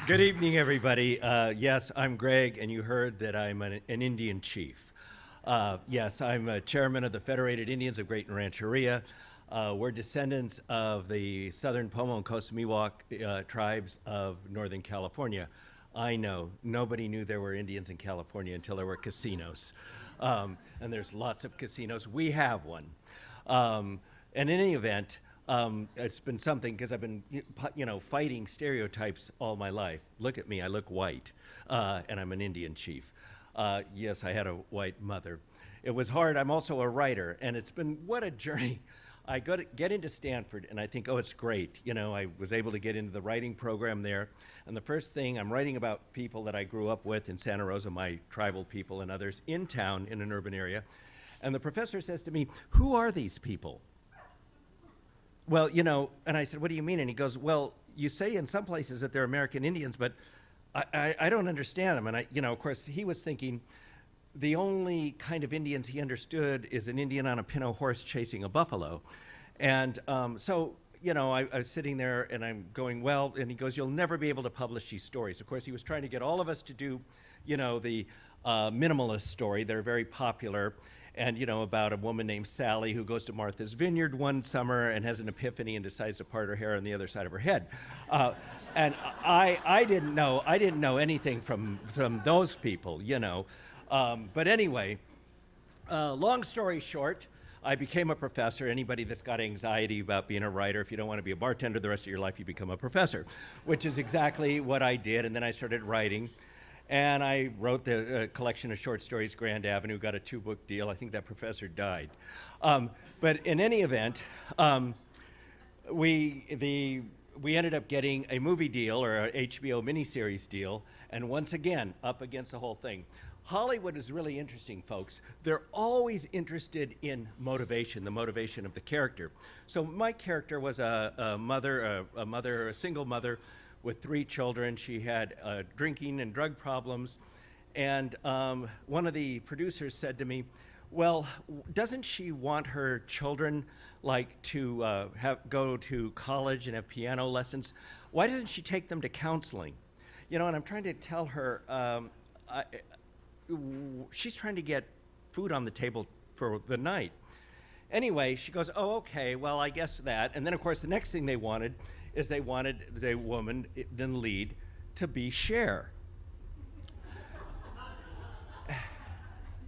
Good evening, everybody. Yes, I'm Greg, and you heard that I'm an Indian chief. Yes, I'm a chairman of the Federated Indians of Great Rancheria. We're descendants of the Southern Pomo and Coast Miwok tribes of Northern California. I know, nobody knew there were Indians in California until there were casinos. And there's lots of casinos. We have one. And in any event, it's been something because I've been, fighting stereotypes all my life. Look at me, I look white, and I'm an Indian chief. Yes, I had a white mother. It was hard. I'm also a writer, and it's been what a journey. I get into Stanford, and I think, oh, it's great. I was able to get into the writing program there, and the first thing, I'm writing about people that I grew up with in Santa Rosa, my tribal people and others, in town, in an urban area, and the professor says to me, who are these people? Well, and I said, what do you mean? And he goes, well, you say in some places that they're American Indians, but I don't understand them. And of course, he was thinking the only kind of Indians he understood is an Indian on a pinto horse chasing a buffalo. And so, I was sitting there and I'm going, well, and he goes, you'll never be able to publish these stories. Of course, he was trying to get all of us to do, the minimalist story. They're very popular. And, about a woman named Sally who goes to Martha's Vineyard one summer and has an epiphany and decides to part her hair on the other side of her head. And I didn't know anything from those people, But anyway, long story short, I became a professor. Anybody that's got anxiety about being a writer, if you don't want to be a bartender the rest of your life, you become a professor, which is exactly what I did. And then I started writing. And I wrote the collection of short stories, Grand Avenue, got a 2-book deal. I think that professor died. But in any event, we ended up getting a movie deal or an HBO miniseries deal, and once again, up against the whole thing. Hollywood is really interesting, folks. They're always interested in motivation, the motivation of the character. So my character was a single mother, with 3 children. She had drinking and drug problems. And one of the producers said to me, well, doesn't she want her children to go to college and have piano lessons? Why doesn't she take them to counseling? And I'm trying to tell her, she's trying to get food on the table for the night. Anyway, she goes, oh, okay, well, I guess that. And then, of course, the next thing they wanted is they wanted the woman, then lead, to be Cher.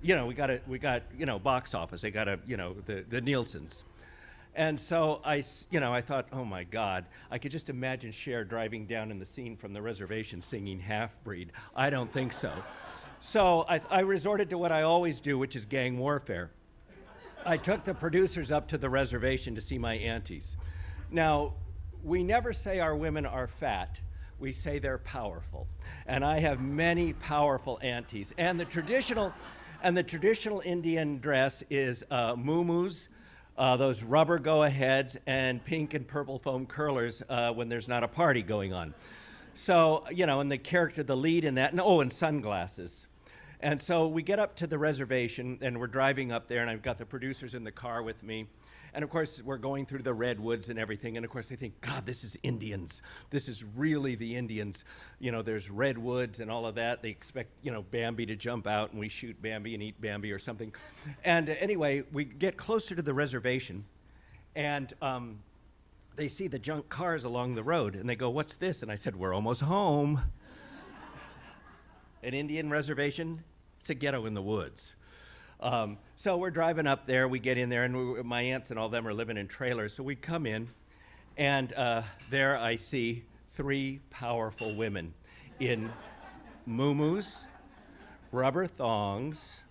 We got box office. They got the Nielsen's. And so I thought, oh my God, I could just imagine Cher driving down in the scene from the reservation singing Half-Breed. I don't think so. So I resorted to what I always do, which is gang warfare. I took the producers up to the reservation to see my aunties. Now, we never say our women are fat. We say they're powerful. And I have many powerful aunties. And the traditional Indian dress is muumuus, those rubber go-aheads, and pink and purple foam curlers when there's not a party going on. So, and the character, the lead in that, and sunglasses. And so we get up to the reservation, and we're driving up there, and I've got the producers in the car with me. And of course, we're going through the redwoods and everything. And of course, they think, God, this is Indians. This is really the Indians. There's redwoods and all of that. They expect, Bambi to jump out, and we shoot Bambi and eat Bambi or something. And anyway, we get closer to the reservation, and they see the junk cars along the road. And they go, what's this? And I said, we're almost home. An Indian reservation, it's a ghetto in the woods. So we're driving up there, we get in there, and my aunts and all them are living in trailers. So we come in, and there I see 3 powerful women in muumuus, rubber thongs,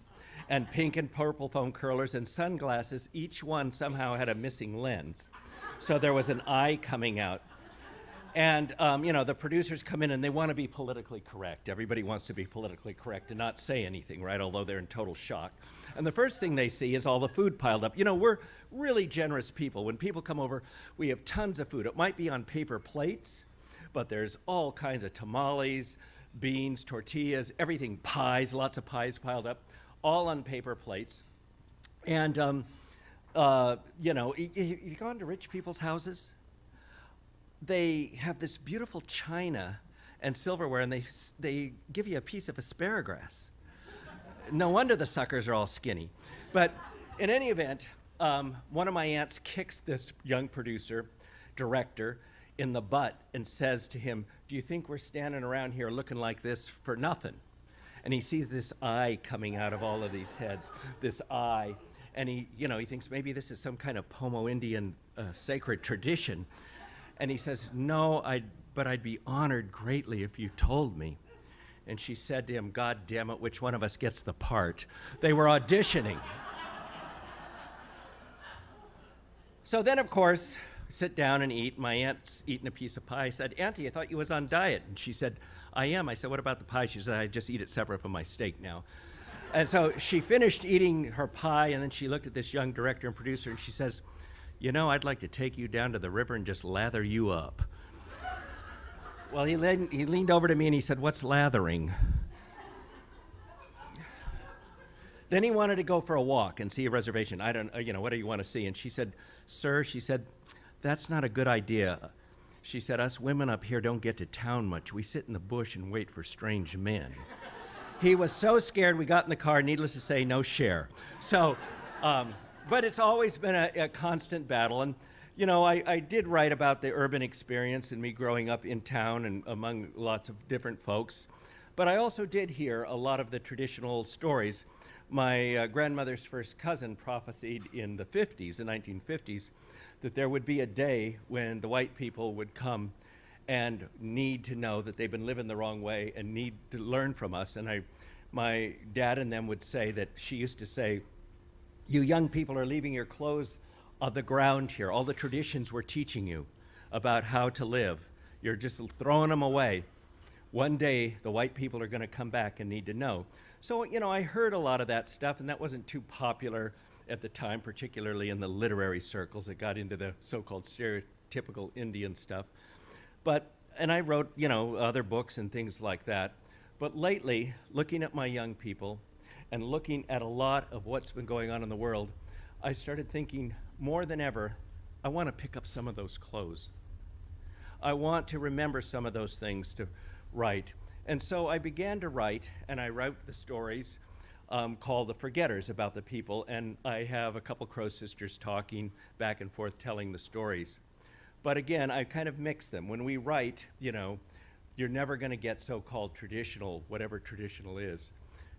and pink and purple foam curlers and sunglasses. Each one somehow had a missing lens. So there was an eye coming out. And, the producers come in and they want to be politically correct. Everybody wants to be politically correct and not say anything, right? Although they're in total shock. And the first thing they see is all the food piled up. We're really generous people. When people come over, we have tons of food. It might be on paper plates, but there's all kinds of tamales, beans, tortillas, everything, pies, lots of pies piled up, all on paper plates. And, you gone to rich people's houses? They have this beautiful china and silverware, and they give you a piece of asparagus. No wonder the suckers are all skinny. But in any event, one of my aunts kicks this young producer, director, in the butt and says to him, "Do you think we're standing around here looking like this for nothing?" And he sees this eye coming out of all of these heads, this eye, and he thinks maybe this is some kind of Pomo Indian sacred tradition. And he says, "No, but I'd be honored greatly if you told me." And she said to him, "God damn it, which one of us gets the part?" They were auditioning. So then, of course, sit down and eat. My aunt's eating a piece of pie. I said, "Auntie, I thought you was on diet." And she said, "I am." I said, "What about the pie?" She said, "I just eat it separate from my steak now." And so she finished eating her pie, and then she looked at this young director and producer, and she says, "I'd like to take you down to the river and just lather you up." Well, he leaned over to me and he said, "What's lathering?" Then he wanted to go for a walk and see a reservation. I don't, what do you want to see? And she said, "Sir," she said, "that's not a good idea." She said, "Us women up here don't get to town much. We sit in the bush and wait for strange men." He was so scared, we got in the car, needless to say, no share. So, but it's always been a constant battle. And, I did write about the urban experience and me growing up in town and among lots of different folks. But I also did hear a lot of the traditional stories. My grandmother's first cousin prophesied in the 1950s, that there would be a day when the white people would come and need to know that they've been living the wrong way and need to learn from us. And my dad and them would say that she used to say, "You young people are leaving your clothes on the ground here. All the traditions we're teaching you about how to live, you're just throwing them away. One day, the white people are going to come back and need to know." So, I heard a lot of that stuff, and that wasn't too popular at the time, particularly in the literary circles that got into the so-called stereotypical Indian stuff. And I wrote, other books and things like that. But lately, looking at my young people and looking at a lot of what's been going on in the world, I started thinking more than ever, I want to pick up some of those clothes. I want to remember some of those things to write. And so I began to write, and I wrote the stories called The Forgetters, about the people, and I have a couple Crow sisters talking back and forth telling the stories. But again, I kind of mix them. When we write, you're never going to get so-called traditional, whatever traditional is.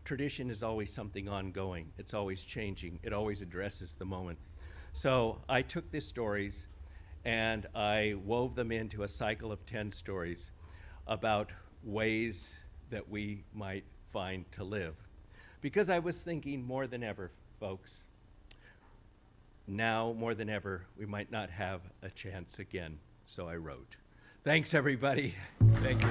Tradition is always something ongoing. It's always changing. It always addresses the moment. So I took these stories and I wove them into a cycle of 10 stories about ways that we might find to live. Because I was thinking more than ever, folks, now more than ever, we might not have a chance again. So I wrote. Thanks, everybody. Thank you.